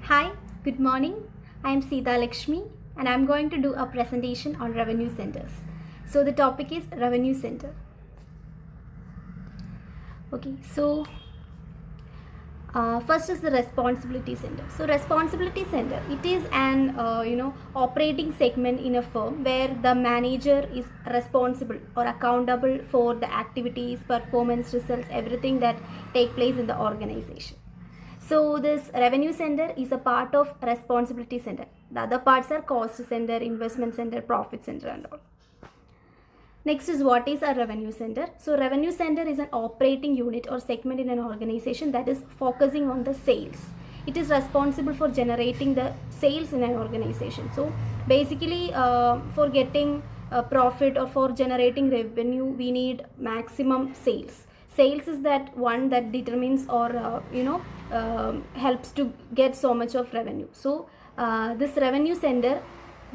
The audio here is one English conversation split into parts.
Hi, good morning. I am Sita Lakshmi and I am going to do a presentation on revenue centers. So the topic is revenue center. Okay, so first is the responsibility center. So responsibility center, it is an operating segment in a firm where the manager is responsible or accountable for the activities, performance, results, everything that take place in the organization. So this revenue center is a part of responsibility center. The other parts are cost center, investment center, profit center and all. Next is what is a revenue center. So revenue center is an operating unit or segment in an organization that is focusing on the sales. It is responsible for generating the sales in an organization. So basically for getting a profit or for generating revenue, we need maximum sales. Sales is that one that determines or helps to get so much of revenue. So this revenue center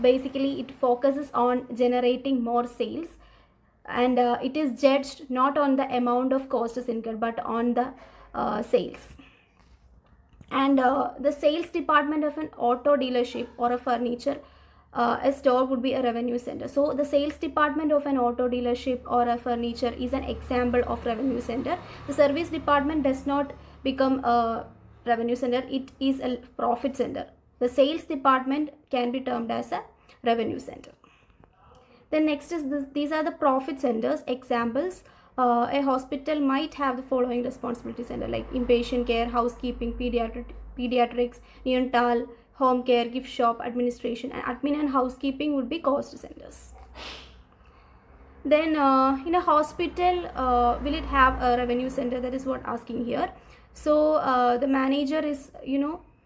basically it focuses on generating more sales, and it is judged not on the amount of cost is incurred but on the sales. And the sales department of an auto dealership or a furniture a store would be a revenue center. So the sales department of an auto dealership or a furniture is an example of revenue center. The service department does not become a revenue center, it is a profit center. The sales department can be termed as a revenue center. Then next is this, these are the profit centers. Examples, a hospital might have the following responsibility center like inpatient care, housekeeping, pediatrics, neonatal, home care, gift shop, administration, and admin and housekeeping would be cost centers. Then in a hospital, will it have a revenue center? That is what asking here. So the manager is,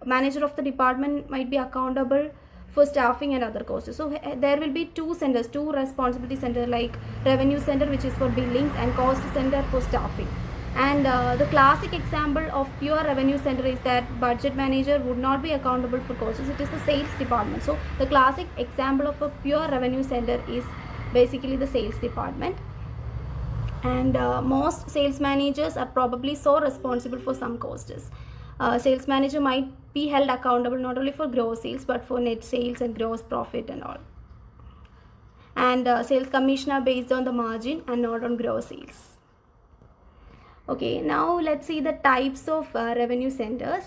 manager of the department might be accountable for staffing and other costs. So there will be two centers, two responsibility center like revenue center which is for billings and cost center for staffing. And the classic example of pure revenue center is that budget manager would not be accountable for costs. It is the sales department. So the classic example of a pure revenue center is basically the sales department. And most sales managers are probably so responsible for some costs. Sales manager might be held accountable not only for gross sales but for net sales and gross profit and all. And sales commission are based on the margin and not on gross sales. Okay, now let's see the types of revenue centers.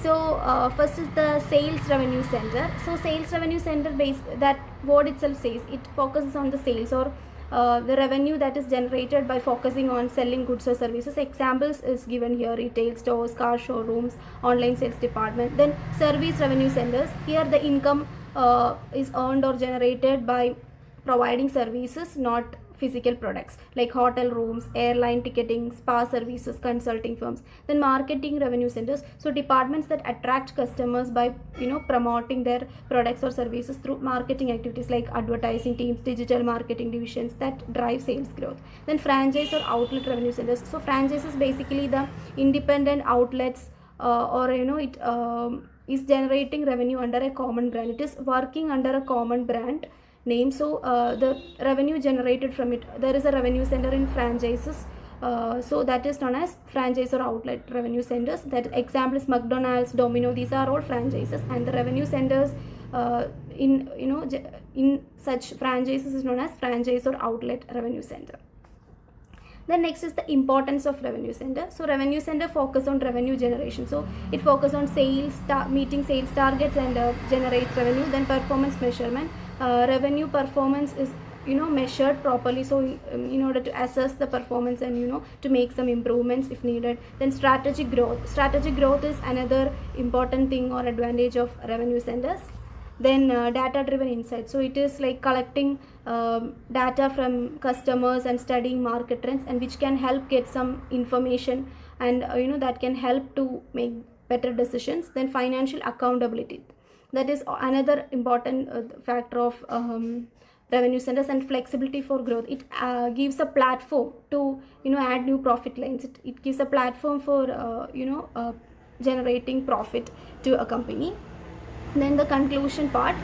So first is the sales revenue center. So sales revenue center, that word itself says it focuses on the sales or the revenue that is generated by focusing on selling goods or services. Examples is given here: retail stores, car showrooms, online sales department. Then service revenue centers, here the income is earned or generated by providing services, not physical products like hotel rooms, airline ticketing, spa services, consulting firms. Then marketing revenue centers, so departments that attract customers by promoting their products or services through marketing activities like advertising teams, digital marketing divisions that drive sales growth. Then franchise or outlet revenue centers, so franchise is basically the independent outlets it is generating revenue under a common brand. It is working under a common brand name. So the revenue generated from it, there is a revenue center in franchises. So that is known as franchise or outlet revenue centers. That example is McDonald's, Domino. These are all franchises, and the revenue centers in such franchises is known as franchise or outlet revenue center. Then next is the importance of revenue center. So revenue center focus on revenue generation. So it focus on sales, meeting sales targets and generates revenue. Then performance measurement. Revenue performance is measured properly, so in order to assess the performance and to make some improvements if needed. Then strategic growth is another important thing or advantage of revenue centers. Then data driven insight, so it is like collecting data from customers and studying market trends, and which can help get some information and that can help to make better decisions. Then financial accountability, that is another important factor of revenue centers. And flexibility for growth, it gives a platform to add new profit lines. It gives a platform for generating profit to a company. Then the conclusion part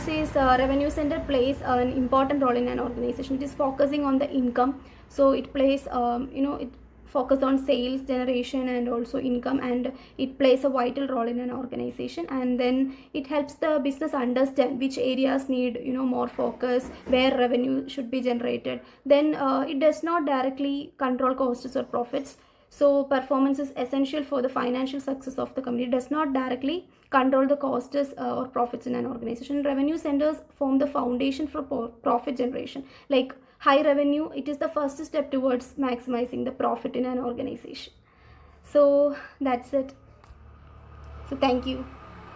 says revenue center plays an important role in an organization. It is focusing on the income, so it plays it focus on sales generation and also income, and it plays a vital role in an organization. And then it helps the business understand which areas need more focus, where revenue should be generated. Then it does not directly control costs or profits. So performance is essential for the financial success of the company. It does not directly control the costs or profits in an organization. Revenue centers form the foundation for profit generation. Like high revenue, it is the first step towards maximizing the profit in an organization. So that's it. So thank you.